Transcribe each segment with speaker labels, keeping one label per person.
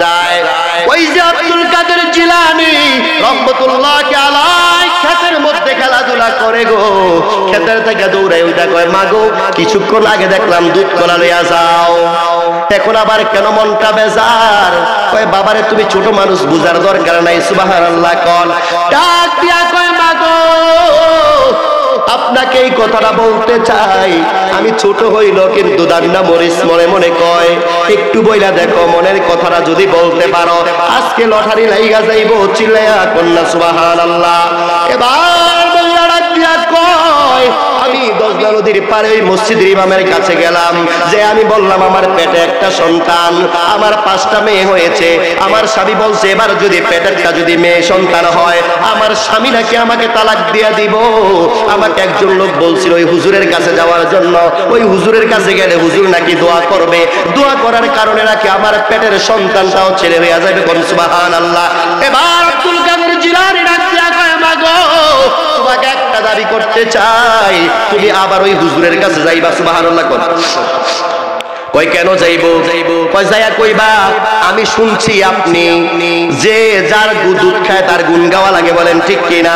Speaker 1: যায়। ওই যে আব্দুল কাদের জিলানী রহমাতুল্লাহি আলাইহি ক্ষেতের মধ্যে খেলাধুলা করে গো, ক্ষেতের থেকে দৌড়ে ওইটা কয় মা গো কিছুক্ষণ আগে দেখলাম দুধ কলা লইয়া যাও, এখন আবার কেন মনটা বেজার? কয় বাবারে তুমি ছোট মানুষ, বুঝার দরকার নাই। সুবহানাল্লাহ কোন ডাক দিয়া কয় মা গো আপনাকে এই কথাটা বলতে চাই, আমি ছোট হইল কিন্তু দান্না মরিস মনে মনে কয় একটু বইলা দেখো, মনের কথাটা যদি বলতে পারো আজকে লটারি লাইগা যাইব। চিল্লায়া কন্যা সুবহানাল্লাহ। এবার বইলা ডাক দিয়া কয় আমি দজলা নদীর পারে ওই মসজিদের ইমামের কাছে গেলাম, যে আমি বললাম আমার পেটে একটা সন্তান, আমার 5টা মেয়ে হয়েছে, আমার স্বামী বলছে এবার যদি পেটেরটা যদি মেয়ে সন্তান হয় আমার স্বামী নাকি আমাকে তালাক দিয়ে দিব। আমাকে একজন লোক বলছিল ওই হুজুরের কাছে যাওয়ার জন্য, ওই হুজুরের কাছে গেলে হুজুর নাকি দোয়া করবে, দোয়া করার কারণে নাকি আমার পেটের সন্তানটাও ছেলে হয়ে যাবে। সুবহানাল্লাহ। এবার আব্দুল কাদের জিলানী ডাক দিয়া কয় মা গো তোমাকে একটা দাবি করতে চাই, তুমি আবার ওই হুজুরের কাছে যাইবা। সুবহানাল্লাহ। কই কেন যাইবো? কই যাইয়া কইবা আমি শুনছি আপনি যে যার দুধ খায় তার গুণ গাওয়া লাগে, বলেন ঠিক কিনা?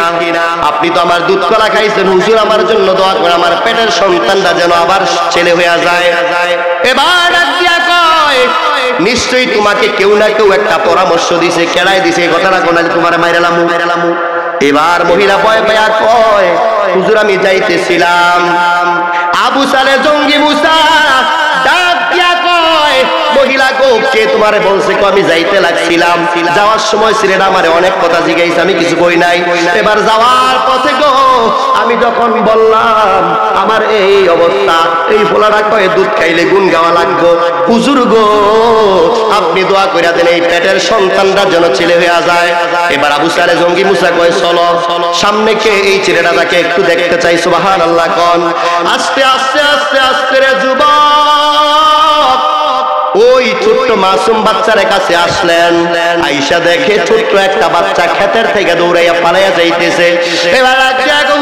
Speaker 1: আপনি তো আমার দুধ কলা খাইছেন, হুজুর আমার জন্য দোয়া করে আমার পেটের সন্তানটা যেন আবার ছেলে হয়ে যায়। এবার দিয়া কয় নিশ্চয়ই তোমাকে কেউ না কেউ একটা পরামর্শ দিছে, কেড়াই দিছে, এই কথাটা কোন তোমার মাইরালামু। এবার মহিলা ভয় পায়া কয় হুজুর আমি যাইতেছিলাম, আবু সালে জঙ্গি মুসা ডাক দিয়া কয় মহিলা গো কে তোমারে বলছে? আমি যাইতে লাগছিলাম, যাওয়ার সময় ছেলেটা আমারে অনেক কথা জিজ্ঞাসা, আমি কিছু কই নাই। এবার যাওয়ার পথে গো আমি যখন বললাম আমার এই অবস্থা, এই ফোলাটা কয় দুধ খাইলে গুণ গাওয়া লাগবো, হুজুর গো আপনি দোয়া কইরা দেন এই পেটের সন্তানটা যেন ছেলে হয়ে যায়। এবার আবু সালে জঙ্গি মুসা কয় চলো সামনে কে এই ছেলেটাকে একটু দেখতে চাই। সুবহানাল্লাহ কোন আস্তে আস্তে আস্তে আস্তে রে যুবক ওই ছোট্ট মাসুম বাচ্চার কাছে আসলেন, আইসা দেখে ছোট্ট একটা বাচ্চা ক্ষেতের থেকে দৌড়াইয়া পালাইয়া যাইতেছে। এবার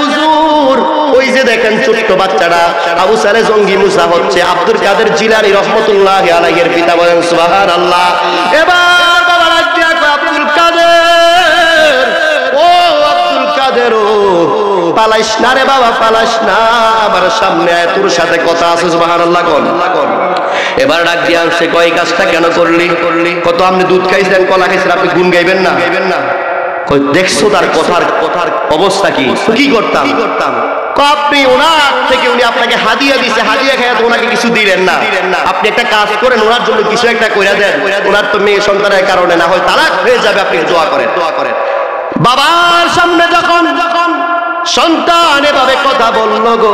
Speaker 1: হুজুর ওই যে দেখেন ছোট্ট বাচ্চাটা আবু সালে জঙ্গি মুসা হচ্ছে আব্দুল কাদের জিলানী রহমাতুল্লাহি আলাইহির পিতা, বলেন সুবহানাল্লাহ। এবার বাবা রাজিয়া কয় আব্দুল কাদের, ও আব্দুল কাদের ও পালাইস না রে বাবা, পালাইস না, আমার সামনে আয়, তোর সাথে কথা আছে। সুবহানাল্লাহ কোন। এবার ডাক দিয়ে আনছে কয় কাজটা কেন করলি? কত আপনি দুধ খাইছেন, কলা খাইছেন, আপনি গুণ গাইবেন না? কই দেখছো তার কথার অবস্থা কি? কি করতাম? আপনি ওনার থেকে উনি আপনাকে হাদিয়া দিছে, হাদিয়া খাইয়া তো ওনাকে কিছু দিলেন না। আপনি একটা কাজ করেন, ওনার জন্য কিছু একটা কইরা দেন, ওনার তো মেয়ে সন্তানের কারণে না হয় তালাক হয়ে যাবে, আপনি দোয়া করেন। বাবার সামনে যখন সন্তান এভাবে কথা বলল গো,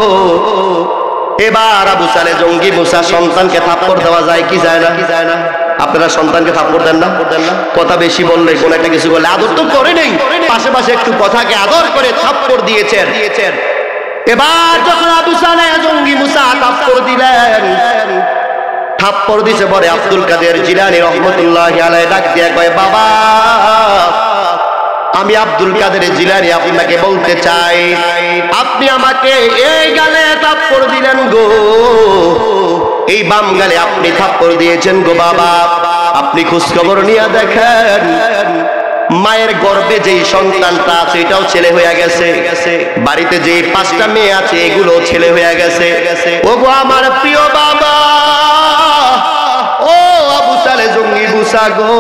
Speaker 1: এবার আবু সালে জঙ্গি মুসা সন্তানকে থাপ্পড় দেওয়া যায় কি যায় না? আপনারা সন্তানকে থাপ্পড় দেন না? কথা বেশি বললে কোন একটা কিছু বললে আদর তো করে নেই, পাশে পাশে একটু কথাকে আদর করে থাপ্পড় দিয়েছেন। এবার যখন আবু সালে জঙ্গি মুসা থাপ্পড় দিলেন, থাপ্পড় দিছে পরে আব্দুল কাদের জিলানী রহমাতুল্লাহি আলাইহি ডাক দিয়ে কয় বাবা আমি আব্দুল কাদের জিলানী আপনাকে বলতে চাই, আপনি আমাকে এই গালে থাপ্পড় দিলেন গো, এই বাম গালে আপনি থাপ্পড় দিয়েছেন গো বাবা, আপনি খোঁজ খবর নিয়ে দেখেন মায়ের গর্ভে যেই সন্তানটা আছে এটাও ছেলে হয়ে গেছে, বাড়িতে যে 5টা মেয়ে আছে এগুলো ছেলে হয়ে গেছে। ও গো আমার প্রিয় বাবা, ও আবু সালে জঙ্গি মুসা গো,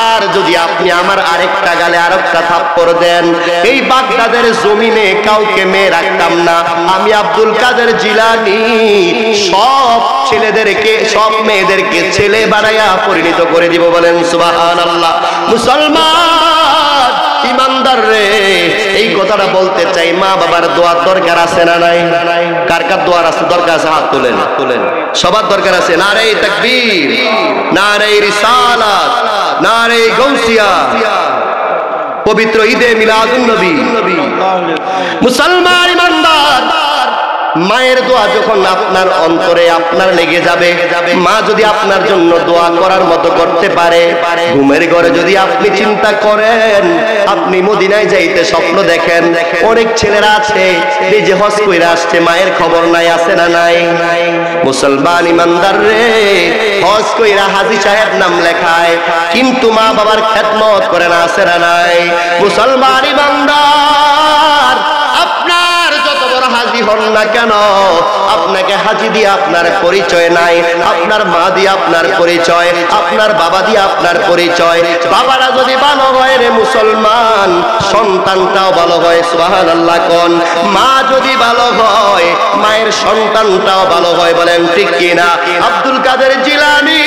Speaker 1: আর যদি আপনি আমার আরেকটা গালে আরেকটা থাপ্পড় দেন, এই বাগদাদের জমিনে কাউকে মেয়ে রাখতাম না, আমি আব্দুল কাদের জিলানী সব ছেলেদেরকে সব মেয়েদেরকে ছেলে বানায়া পরিণত করে দিব। বলেন সুবহানাল্লাহ। মুসলমান ইমানদার রে, এই কথাটা বলতে চাই, মা বাবার দোয়ার দরকার আছে না নাই? কার কার দোয়ার আছে দরকার আছে? হাত তোলেন। সবার দরকার আছে। নারে তাকবীর, নারে রিসালাত, নারে গাউসিয়া, পবিত্র ঈদে মিলাদুন নবী। মুসলমান ইমানদার মায়ের দোয়া যখন আপনার অন্তরে আপনার লেগে যাবে, মা যদি আপনার জন্য দোয়া করার মতো করতে পারে, ঘুমের ঘরে যদি আপনি চিন্তা করেন, আপনি মদিনায় যাইতে স্বপ্ন দেখেন, অনেক ছেলেরা আছে এই যে হজ কইরা আসছে, মায়ের খবর নাই, আছে না নাই? মুসলমান ইমানদার রে, হজ কইরা হাজী সাহেব নাম লেখায়, কিন্তু মা বাবার খেদমত করে না, আছে না নাই? মুসলমান ইমানদার, আপনার যত বড় হাজী হন না কেন, আপনাকে হাজী দিয়ে আপনার পরিচয় নাই, আপনার মা দিয়ে আপনার পরিচয়, আপনার বাবা দিয়ে আপনার পরিচয়। বাবারা যদি ভালো হয় রে মুসলমান, সন্তানটাও ভালো হয়, সুবহানাল্লাহ কোন। মা যদি ভালো হয়, মায়ের সন্তানটাও ভালো হয়, বলেন ঠিক কিনা? আব্দুল কাদের জিলানী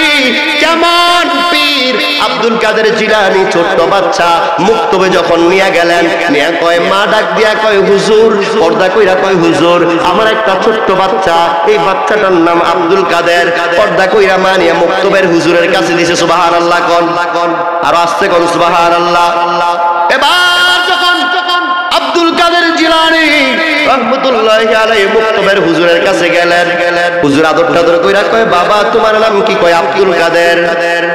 Speaker 1: কেমন পীর! আব্দুল কাদের জিলানী ছোট্ট বাচ্চা মুক্তবে যখন নিয়ে গেলেন, নিয়ে কয়, মা ডাক দিয়া কয়, হুজুর, পর্দা কইরা কয়, হুজুর আমার একটা ছোট্ট বাচ্চা, এই বাচ্চাটার নাম আব্দুল কাদের। পর্দা কইরা মা নিয়ে মুক্তবের হুজুরের কাছে দিছে, সুবহানাল্লাহ কোন। আর আসতে কোন সুবহানাল্লাহ। এবার যখন আব্দুল কাদের জিলানী রাহমাতুল্লাহি আলাইহি মুক্তবের হুজুরের কাছে গেলেন, হুজুর আদর টাদর কইরা কয়, বাবা তোমার নাম কি? কয়, আব্দুল কাদের।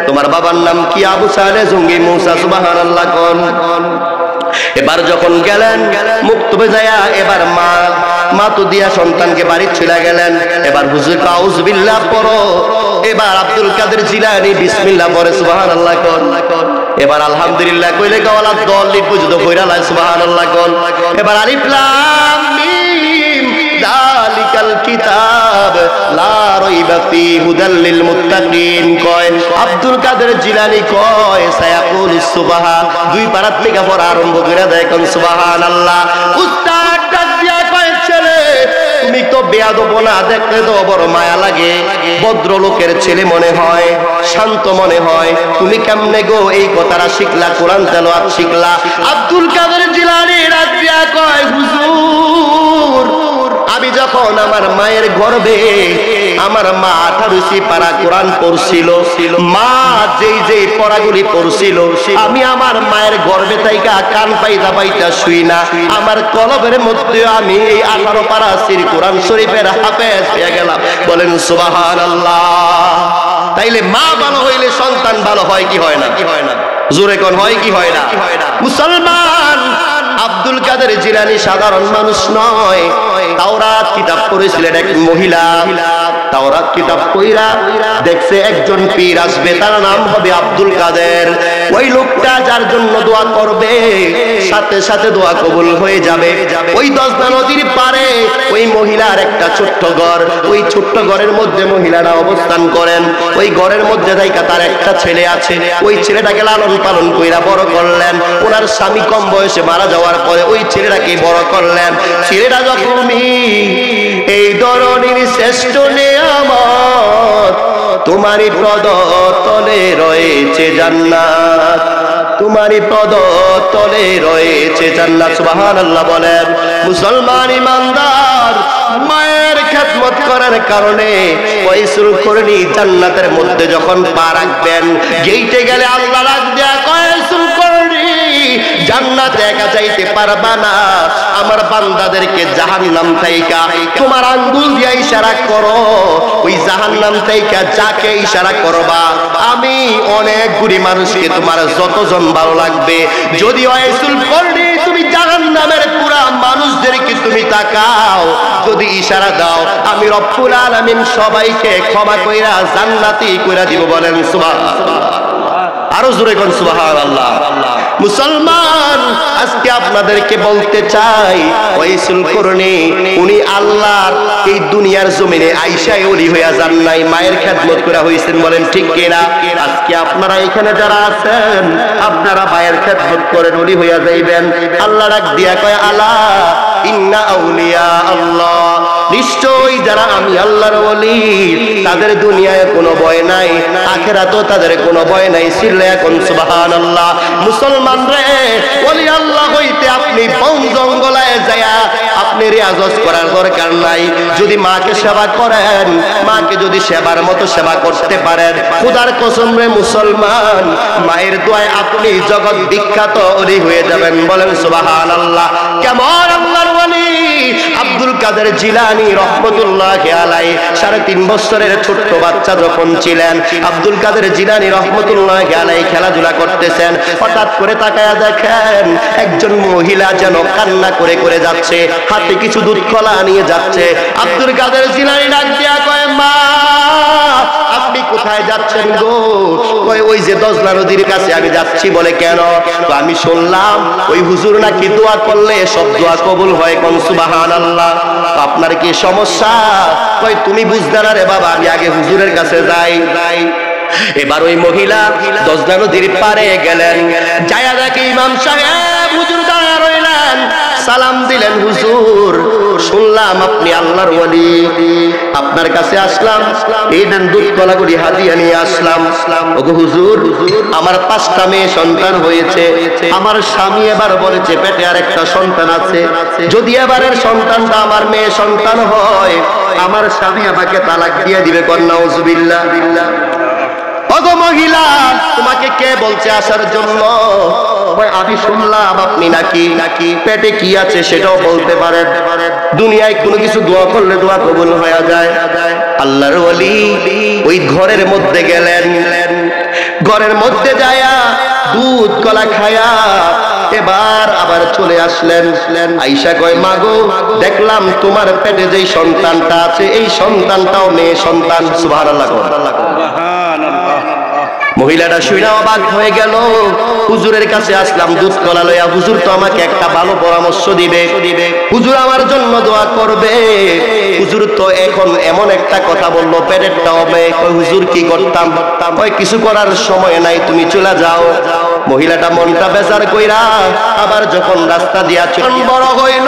Speaker 1: তোমার বাবার নাম কি? আবু সালেহ জঙ্গি মুসা, সুবহানাল্লাহ কোন। এবার যখন গেলেন মুক্তবে যায়া, এবার মা তো দিয়া সন্তানকে বাড়ি চলে গেলেন। এবার হুজুর আউযু বিল্লাহ পড়ো। এবার আব্দুল কাদের জিলানী বিসমিল্লাহ পড়ে, সুবহানাল্লাহ কোন। এবার আলহামদুলিল্লাহ কইলে গাওয়ালা দলিল বুঝতো কইরা লাই, সুবহানাল্লাহ কোন। এবার আলিফ লাম মিম যালিকাল কিতাব লা রাইবা ফি হুদাল লিল মুত্তাকিন। কয় আব্দুল কাদের জিলানী কয়, সায়াকুলুস সুবহান, দুই পারাত থেকে পড়া আরম্ভ করে দেয়, কোন সুবহানাল্লাহ। উস্তাদ ডাক দিয়া কয়, ছেলে তুমি তো বেয়াদব না, দেখতে তো বড় মায়া লাগে, ভদ্রলোকের ছেলে মনে হয়, শান্ত মনে হয়, তুমি কেমনে গো এই কথাটা শিখলা, কোরআন তেলাওয়াত শিখলা? আব্দুল কাদের জিলানী ডাক দিয়া কয়, হুজুর আমি যখন আমার মায়ের গর্ভে, আমার মা 18 পারা কোরআন পড়ছিল, মা যেই পড়াগুলি পড়ছিল, আমি আমার মায়ের গর্ভে তাইকা কান পাইতা শুই না, আমার কলবের মধ্যে আমি এই 18 পারা সির কোরআন শরীফের হাফেজ হয়ে গেলাম, বলেন সুবহানাল্লাহ। তাইলে মা ভালো হইলে সন্তান ভালো হয় কি হয় না? জোরে কোন, হয় কি হয় না? মুসলমান, আব্দুল কাদের জিলানী সাধারণ মানুষ নয়, তাওরাত কিতাব পড়েছিলেন এক মহিলা। তাওরাত কিতাব পড়া দেখছে একজন পীর আসবে, তার নাম হবে আব্দুল কাদের। ওই লোকটা যার জন্য দোয়া করবে, সাথে সাথে দোয়া কবুল হয়ে যাবে। ওই 10 নদীর পারে ওই মহিলার একটা ছোট্ট ঘর, ওই ছোট্ট ঘরের মধ্যে মহিলারা অবস্থান করেন। ওই ঘরের মধ্যে থাইকা তার একটা ছেলে আছে, ওই ছেলেটাকে লালন পালন কইরা বড় করলেন। ওনার স্বামী কম বয়সে মারা যাওয়ার পরে ওই ছেলেটাকে বড় করলেন। ছেলেটা যখনই এই ধরনের শ্রেষ্ঠ নিয়ামত, তোমারই পদতলে রয়েছে জান্নাত, তোমারই পদতলে রয়েছে জান্নাত, সুবহানাল্লাহ বলেন। মুসলমান ইমানদার, মায়ের খেদমত করার কারণে ওয়াইসুল করনি জান্নাতের মধ্যে যখন পা রাখবেন, গেইটে গেলে আল্লাহ ডাক দেয়া কয়, ওয়াইসুল করনি জান্নাতে একা যাইতে পারবা না, আমার বান্দাদেরকে জাহান্নাম থাইকা তোমার আঙ্গুল দিয়া ইশারা করো, ওই জাহান্নাম থাইকা যাকে ইশারা করবা, আমি অনেকগুলি মানুষকে, তোমার যতজন ভালো লাগবে, যদি ওয়াইসুল করনি তুমি জাহান্নামের পুরা মানুষদেরকে তুমি তাকাও, যদি ইশারা দাও, আমি রব্বুল আলামিন সবাইকে ক্ষমা কইরা জান্নাতি কইরা দিব, বলেন সুবহানাল্লাহ। আরো জোরে কোন সুবহানাল্লাহ। মুসলমান, আজকে আপনাদেরকে বলতে চাই, ওয়াইসুল করনি উনি আল্লাহর এই দুনিয়ার জমিনে আইসায় ওলি হইয়া যান নাই, মায়ের খেদমত করা হইছেন, বলেন ঠিক কিনা? আজকে আপনারা এখানে যারা আছেন, আপনারা মায়ের খেদমত করেন, ওলি হইয়া যাইবেন। আল্লাহ ডাক দিয়া কয়, আলা ইন্না আউলিয়া আল্লাহ, নিশ্চয়ই যারা আমি আল্লাহর ওলি, তাদের দুনিয়ায় কোনো ভয় নাই, আখিরাতেও তাদের কোনো ভয় নাই। সিল্লা এখন সুবহানাল্লাহ। মুসলমান রে, ওলি আল্লাহ হইতে আপনি বন জঙ্গলায় যায়া আপনি রিয়াজত করার দরকার নাই। যদি মাকে সেবা করেন, মাকে যদি সেবার মতো সেবা করতে পারেন, খোদার কসম রে মুসলমান, মায়ের দোয়ায় আপনি জগৎ বিখ্যাত ওলি হয়ে যাবেন। বলেন সুবহানাল্লাহ। কেমন আল্লাহর ওলি আব্দুল কাদের জিলানী রহমতুল্লাহি আলাইহি 3.5 বছরের ছোট্ট বাচ্চা যখন ছিলেন, আব্দুল কাদের জিলানী রহমতুল্লাহি আলাইহি খেলাধুলা করতেছেন। হঠাৎ করে তাকায়া দেখেন একজন মহিলা যেন কান্না করে করে যাচ্ছে, হাতে কিছু দুধ কলা নিয়ে যাচ্ছে। আব্দুল কাদের জিলানী ডাক দিয়া কয়, মা আপনি কোথায় যাচ্ছেন গো? কয় ওই যে দজলা নদীর কাছে আমি যাচ্ছি। বলে কেন? তো আমি শুনলাম ওই হুজুর নাকি দোয়া করলে সব দোয়া কবুল হয়। কোন সুবহানাল্লাহ। আপনার কি সমস্যা? কয় তুমি বুঝতে না রে বাবা, আমি আগে হুজুরের কাছে যাই। এবার ওই মহিলা দজলা নদীর পারে গেলেন, যায়া দেখে ইমাম সাহেব হুজুর দাঁড়া রইলেন। সালাম দিলেন, হুজুর শুনলাম আপনি আল্লাহর ওলি, আপনার কাছে আসলাম, এই দেন দুধ কলাগুলি হাদিয়া নিয়ে আসলাম। ওগো হুজুর, আমার 5টা মেয়ে সন্তান হয়েছে, আমার স্বামী এবার বলেছে পেটে আর একটা সন্তান আছে, যদি এবারের সন্তানটা আমার মেয়ে সন্তান হয়, আমার স্বামী আমাকে তালাক দিয়ে দিবে। কন্যা নাউজুবিল্লাহ। ওগো মহিলা, তোমাকে কে বলছে আসার জন্য? আমি শুনলাম আপনি নাকি পেটে কি আছে সেটাও বলতে পারেন। দুনিয়ায় কোনো কিছু দোয়া করলে দোয়া কবুল হয়ে যায়। আল্লাহর ওলি ওই ঘরের মধ্যে গেলেন, ঘরের মধ্যে যায়া দুধ কলা খায়া এবার আবার চলে আসলেন। আয়েশা কয়, মাগো দেখলাম তোমার পেটে যেই সন্তানটা আছে এই সন্তানটাও মেয়ে সন্তান। সুবহানাল্লাহ। মহিলাটা শুনে অবাক হয়ে গেল। হুজুরের কাছে আসলাম দুধ কলা লইয়া, হুজুর তো আমাকে একটা ভালো পরামর্শ দিবে, হুজুর আমার জন্য দোয়া করবে। হুজুর তো এখন এমন একটা কথা বললো পেটেরটা হবে। হুজুর কি করতাম? কয় কিছু করার সময় নাই, তুমি চলে যাও। মহিলাটা মনটা বেজার কইরা আবার যখন রাস্তা দিয়া চল বড় হইল,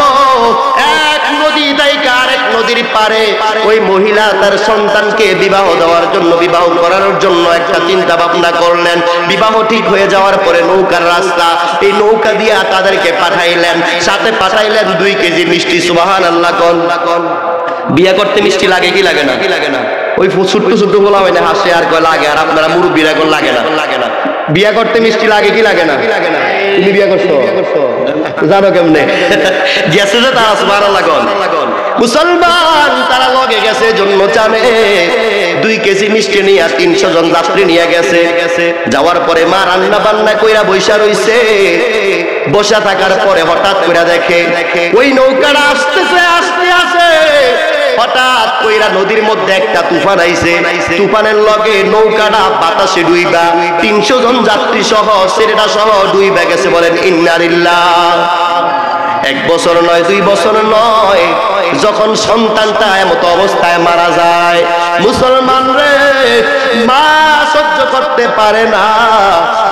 Speaker 1: এক নদী থেকে আরেক নদীর পারে ওই মহিলা তার সন্তানকে বিবাহ দেওয়ার জন্য, বিবাহ করানোর জন্য একটা চিন্তা ভাবনা করলেন। বিবাহ ঠিক হয়ে যাওয়ার পরে নৌকার রাস্তা, এই নৌকা দিয়া তাদেরকে পাঠাইলেন, সাথে পাঠাইলেন 2 কেজি মিষ্টি। সুবহানাল্লাহ। কোন বিয়ে করতে মিষ্টি লাগে কি লাগে না? ওই ছোট্ট ছোট্ট বলা হয় না, হাসে আর কয় লাগে, আর আপনারা মুরব্বীরা কোন লাগে না? বিয়ে করতে মিষ্টি লাগে কি লাগে না? তুমি বিয়ে করছো জানো কেমনে? গেছে যে তারা। সুবহানাল্লাহ। মুসলমান তারা লগে গেছে জন্য জানে 2 কেজি মিষ্টি নিয়ে 300 জন যাত্রী নিয়ে গেছে। যাওয়ার পরে মা রান্না বান্না কইরা বইসা রইছে। বসা থাকার পরে হঠাৎ কইরা দেখে ওই নৌকাটা আসতেছে, আসতে আসে হঠাৎ কইরা নদীর মধ্যে একটা তুফান আইছে। তুফানের লগে নৌকাটা বাতাসে ডুইবা 300 জন যাত্রী সহ ছেলেটা সহ ডুইবা গেছে। বলেন ইন্না লিল্লাহ। 1 বছর নয়, 2 বছর নয়, যখন সন্তানটা এমত অবস্থায় মারা যায়, মুসলমান রে মা সহ্য করতে পারে না।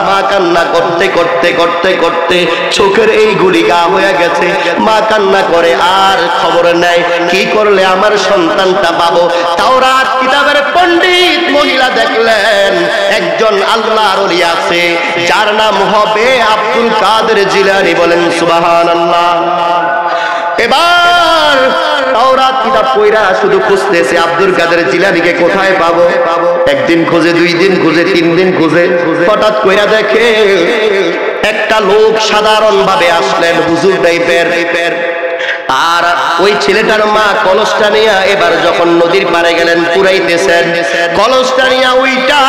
Speaker 1: মা কান্না করতে করতে করতে করতে চোখের এইগুলি গা হয়ে গেছে। মা কান্না করে আর খবর নেয় কি করলে আমার সন্তানটা পাবো। তাওরাত কিতাবের পণ্ডিত মহিলা দেখলেন একজন আল্লাহর ওলি আছে যার নাম হবে আব্দুল কাদের জিলানী। বলেন সুবহানাল্লাহ। এবার তাওরাত কিতাব পড়া শুধু খুঁজতেছে আব্দুল কাদের জিলানীকে কোথায় পাবো। একদিন খুঁজে, 2 দিন খুঁজে, 3 দিন খুঁজে, হঠাৎ কইরা দেখে একটা লোক সাধারণ ভাবে আসলেন, হুজুর টাইপের। আর ওই ছেলেটার মা কলসটা নিয়ে এবার যখন নদীর পাড়ে গেলেন পুরাইতেছেন, কলসটা নিয়ে ওইটা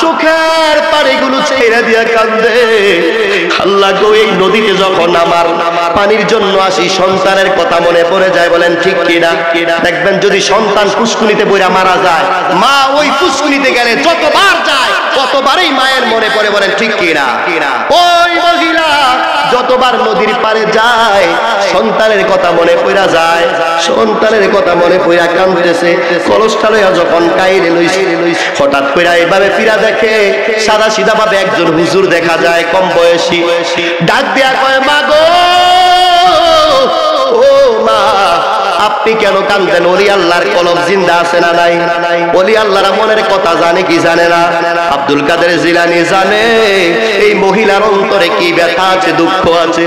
Speaker 1: চোখের পানিগুলো ছেড়ে দিয়া কান্দে। আল্লাহ গো, এই নদীতে যখন আমার পানির জন্য আসি সন্তানের কথা মনে পড়ে যায়। বলেন ঠিক কিনা? দেখবেন যদি সন্তান পুষ্কুনিতে পড়ে মারা যায়, মা ওই পুষ্কুনিতে গেলে যতবার যায় ততবারই মায়ের মনে পড়ে। বলেন ঠিক কিনা? ওই মহিলা যতবার নদীর পাড়ে যায় সন্তানের কথা মনে পড়া যায়, সন্তানের কথা মনে পড়া কাঁদতেছে। কলসটা লইয়া যখন কাইরে লইছে, হঠাৎ করে এইভাবে ফিরা দেখে সাদা সিধা ভাবে একজন হুজুর দেখা যায়, কম বয়সী। ডাক দিয়া কয়, মা গো, ও মা, আপনি কেন কাঁদেন? ওলি আল্লাহর কলব জিন্দা আছে না নাই? ওলি আল্লাহরা মনের কথা জানে কি জানে না? আব্দুল কাদের জিলানী জানে এই মহিলার অন্তরে কি ব্যথা আছে, দুঃখ আছে।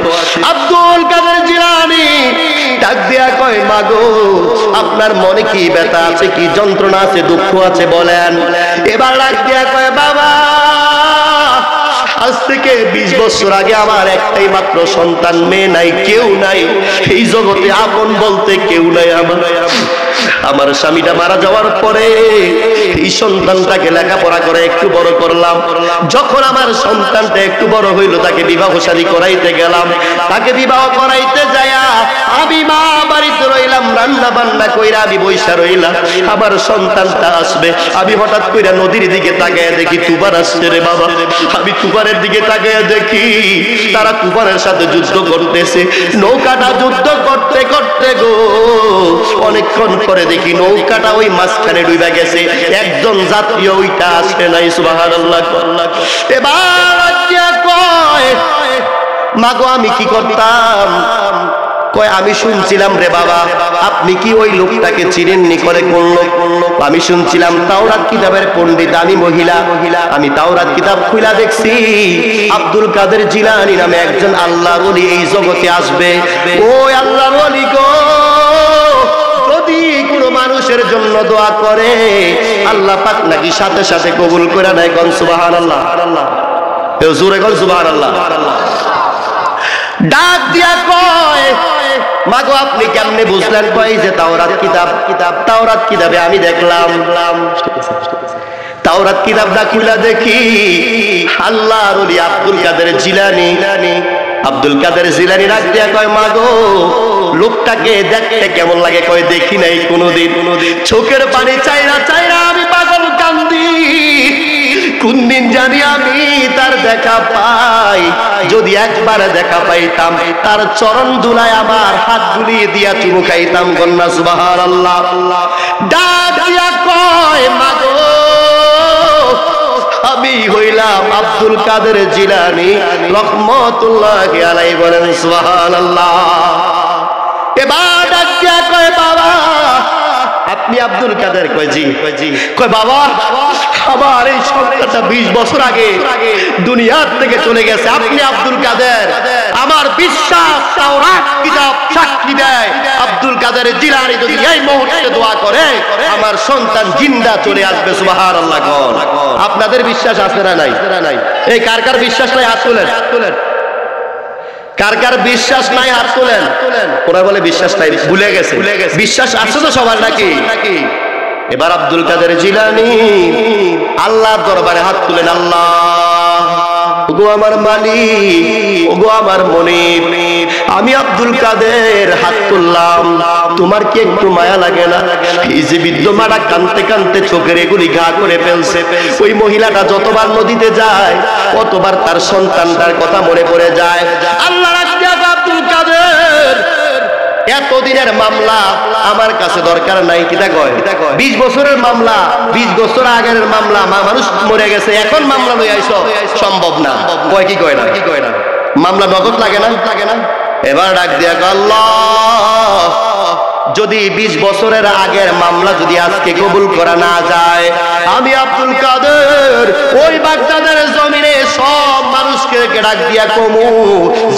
Speaker 1: আব্দুল কাদের জিলানী ডাক দিয়া কয়, মাগো আপনার মনে কি ব্যথা আছে, কি যন্ত্রণা আছে, দুঃখ আছে বলেন। এবার ডাক দিয়া কয়, বাবা আজ থেকে 20 বছর আগে আমার একটাই মাত্র সন্তান, মেয়ে নাই, কেউ নাই এই জগতে, আপন বলতে কেউ নাই। আমার স্বামীটা মারা যাওয়ার পরে এই সন্তানটাকে লেখাপড়া করে একটু বড় করলাম। যখন আমার সন্তানটা একটু বড় হইল, তাকে বিবাহ শাদী করাইতে গেলাম। তাকে বিবাহ করাইতে যায়া আমি মা বাড়িতে রইলাম, রান্না বান্না কইরা আমি বইসা রইলাম। আমার সন্তানটা আসবে, আমি হঠাৎ কইরা নদীর দিকে তাকায় দেখি তুফান আসছে রে বাবা। আমি তুফানের দিকে তাকায় দেখি তারা তুফানের সাথে যুদ্ধ করতেছে। নৌকাটা যুদ্ধ করতে করতে গো অনেকক্ষণ পরে দেখি নৌকাটা ওই মাঝখানে ডুবে গেছে, একজন যাত্রী ওইটা আসে নাই। সুবহানাল্লাহ। এবার কয়, মাগো আমি কি করতাম? কয়, আমি শুনছিলাম রে বাবা আপনি কি ওই লোকটাকে চিনেননি? করে কোন লোক? আমি শুনছিলাম তাওরাত কিতাবের পণ্ডিত, আমি মহিলা, আমি তাওরাত কিতাব খুলে দেখছি আব্দুল কাদের জিলানী নামে একজন আল্লাহর ওলি এই জগতে আসবে। ওই আল্লাহর ওলি গো যদি কোনো মানুষের জন্য দোয়া করে আল্লাহ পাক নাকি সাথে সাথে কবুল করে নেয়। কোন সুবহানাল্লাহ। কেউ জোরে কোন সুবহানাল্লাহ। ডাক দিয়া কয়, মাগো আপনি কেমনে বুঝলেন? কয় যে তাওরাত কিতাবে আমি দেখলাম। তাওরাত কিতাবটা খুলে দেখি আল্লাহর ওলি আব্দুল কাদের জিলানী। আব্দুল কাদের জিলানী ডাক দিয়া কয়, মাগো লোকটাকে দেখতে কেমন লাগে? কয়, দেখি নাই কোনোদিন। চোখের পানি চাইরা চাইরা আমি পাগল কান্দি। কোন দিন জানি আমি তার দেখা পাই, যদি একবার দেখা পাইতাম তার চরণ ধুলায় আমার হাত বুলিয়ে দিয়া চুমু খাইতাম। কন্যা সুবহানাল্লাহ। ডাক দিয়া কয়, মাগো আমি হইলাম আব্দুল কাদের জিলানী রহমাতুল্লাহি আলাইহি। বলেন সুবহানাল্লাহ। এবার ডাক দিয়া কয়, বাবা আপনি আব্দুল কাদের? কয় জি। কয়, বাবা আমার এই সন্তানটা 20 বছর আগে দুনিয়ার থেকে চলে গেছে। আপনি আব্দুল কাদের? আমার বিশ্বাস তাওরাত কিতাব সাক্ষী দেয় আব্দুল কাদের জিলানী যদি এই মুহূর্তে দোয়া করে আমার সন্তান জিন্দা চলে আসবে। সুবহানাল্লাহ। আপনাদের বিশ্বাস আছে না নাই? এই কার কার বিশ্বাস নাই হাত তোলেন। কার কার বিশ্বাস নাই হাত তোলেন। ওরা বলে বিশ্বাস নাই, ভুলে গেছে। বিশ্বাস আছে তো সবার নাকি? এবার আব্দুল কাদের জিলানী আল্লাহর দরবারে হাত তুলেন। আল্লাহ ওগো আমার মালিক, ওগো আমার মনিব, আমি আব্দুল কাদের হাত তুললাম, তোমার কি একটু মায়া লাগে না? এই যে বিদ্যমাটা কানতে কানতে চোখের এগুলি ঘা করে ফেলছে। ওই মহিলাটা যতবার নদীতে যায় কতবার তার সন্তানটার কথা মনে পড়ে যায়। আল্লাহ আব্দুল কাদের এতদিনের মামলা আমার কাছে দরকার নাই। কিটা কয়? 20 বছরের মামলা, 20 বছর আগের মামলা, মানুষ মরে গেছে, এখন মামলা লই আইছো, সম্ভব না। কয় কি কয় না? মামলা নগদ লাগে না? এবার ডাক দিয়া আল্লাহ যদি 20 বছরের আগের মামলা যদি আজকে কবুল করা না যায়, আমি আব্দুল কাদের ওই বাগদাদের জমিনে সব মানুষকে ডাক দিয়া কমু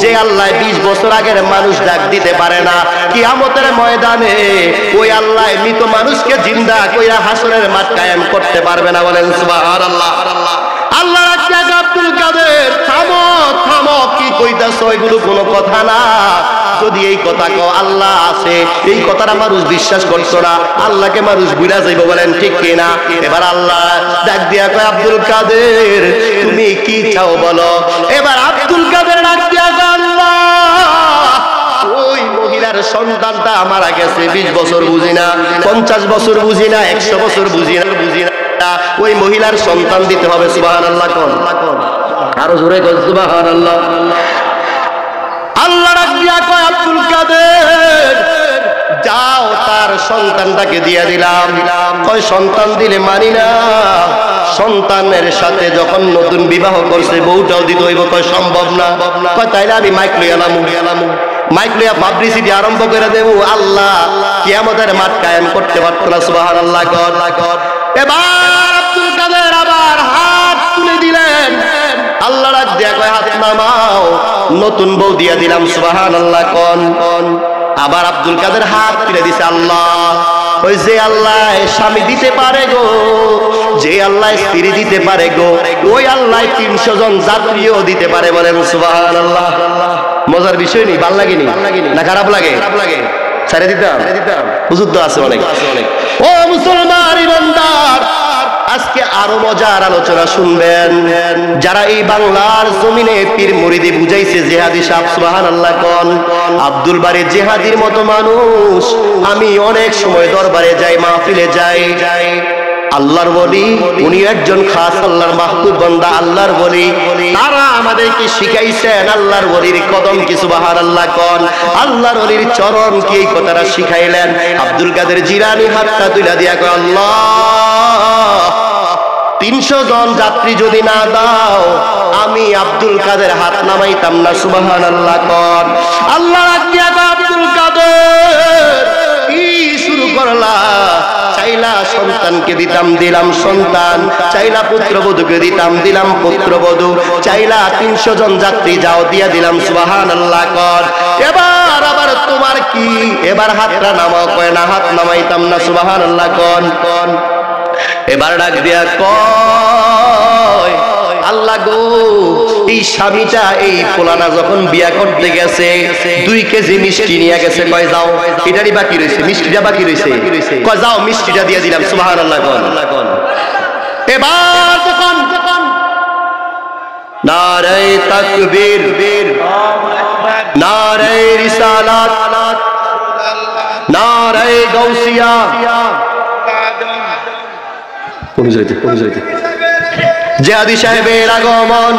Speaker 1: যে আল্লাহ 20 বছর আগের মানুষ ডাক দিতে পারে না, কিয়ামতের ময়দানে ওই আল্লাহ মৃত মানুষকে জিন্দা কইরা হাসরের মাঠ কায়েম করতে পারবে না। বলেন সুবহানাল্লাহ। আল্লাহ আব্দুল কাদের থামো, কি কইতাছ? এগুলো কোনো কথা না। যদি এই কথা কও আল্লাহ আছে, এই কথাটা মানুষ বিশ্বাস করতো না, আল্লাহকে মানুষ বুঝা যাইব। বলেন ঠিক কিনা? এবার আল্লাহ ডাক দিয়া কয় আব্দুল কাদের তুমি কি চাও বলো। এবার আব্দুল কাদের ডাক দিয়া কয় আল্লাহ ওই মহিলার সন্তানটা মারা গেছে, 20 বছর বুঝি না, 50 বছর বুঝি না, 100 বছর বুঝি না, ওই মহিলার সন্তান দিতে হবে। সুবহানাল্লাহ। কোন আরো জোরে কোন সুবহানাল্লাহ। আল্লাহ ডাক দিয়া কয় আব্দুল কাদের যাও তার সন্তানটাকে দিয়ে দিলাম। কয় সন্তান দিলে মানি না, সন্তানের সাথে যখন নতুন বিবাহ করছে বউটাও দিতে হইব। কয় সম্ভব না। কয় তাইলে আমি মাইক লই এলাম। মাইক লইয়া পাবলিসিটি আরম্ভ করে দেব, আল্লাহ কিয়ামতের মাঠ কায়েম করতে পারত না। সুবহানাল্লাহ। এবার আব্দুল কাদের আবার হাত তুলে দিলেন, আল্লাহ রাগ দিয়া কয় হাত নামাও, নতুন বউ দিয়া দিলাম। সুবহানাল্লাহ। কোন আবার আব্দুল কাদের হাত তুলে দিছে, আল্লাহ ওই যে আল্লাহ স্বামী দিতে পারে গো, যে আল্লাহ স্ত্রী দিতে পারে গো, ওই আল্লাহ 300 জন যাত্রীও দিতে পারে। বলেন সুবহানাল্লাহ। মজার বিষয় নেই? ভাল লাগেনি না খারাপ লাগে? ছেড়ে দিতাম, হুজুর তো আছে অনেক। ও মুসলমান ইমানদার, আজকে আরো মজার আলোচনা শুনবেন। যারা এই বাংলার জমিনে পীর মুরিদি বুঝাইছে জিহাদি সাহেব, সুবহানাল্লাহ। কোন আব্দুল বারী জিহাদির মতো মানুষ আমি অনেক সময় দরবারে যাই, মাহফিলে যাই। আল্লাহর ওলি, উনি একজন খাস আল্লাহর মাহবুব বান্দা, আল্লাহর ওলি। তারা আমাদেরকে শিখাইছেন আল্লাহর ওলির কদম কি। সুবহানাল্লাহ। কোন আল্লাহর ওলির চরণ কি, এই কথাটা শিখাইলেন। আব্দুল কাদের জিলানী হাতটা তুলে দিয়া কয়, আল্লাহ 300 জন যাত্রী যদি না দাও, আমি আব্দুল কাদের হাত নামাইতাম না। সুবহানাল্লাহ। কোন আল্লাহ রাখিয়া কয়, আব্দুল কাদের কি শুরু করলা? চাইলা সন্তানকে দিতাম, দিলাম সন্তান। চাইলা পুত্রবধূকে দিতাম, দিলাম পুত্রবধূ। চাইলা 300 জন যাত্রী যাও, দিয়া দিলাম। সুবহানাল্লাহ। কর এবার আবার তোমার কি? এবার হাতটা নামাও। কয় না, হাত নামাইতাম না। সুবহানাল্লাহ। কোন এবার ডাক দিয়া কয়, আল্লাহ গো, এই স্বামীটা এই পোলানা যখন বিয়া করতে গেছে 2 কেজি মিষ্টি নিয়ে গেছে। কয় যাও, এটারই বাকি রয়েছে, মিষ্টিটা বাকি রয়েছে। কয় যাও, মিষ্টিটা দিয়ে দিলাম। সুবহানাল্লাহ। কোন এবার যখন নারে তাকবীর, নারে রিসালাত, নারে গাউসিয়া, জিহাদি সাহেবের আগমন।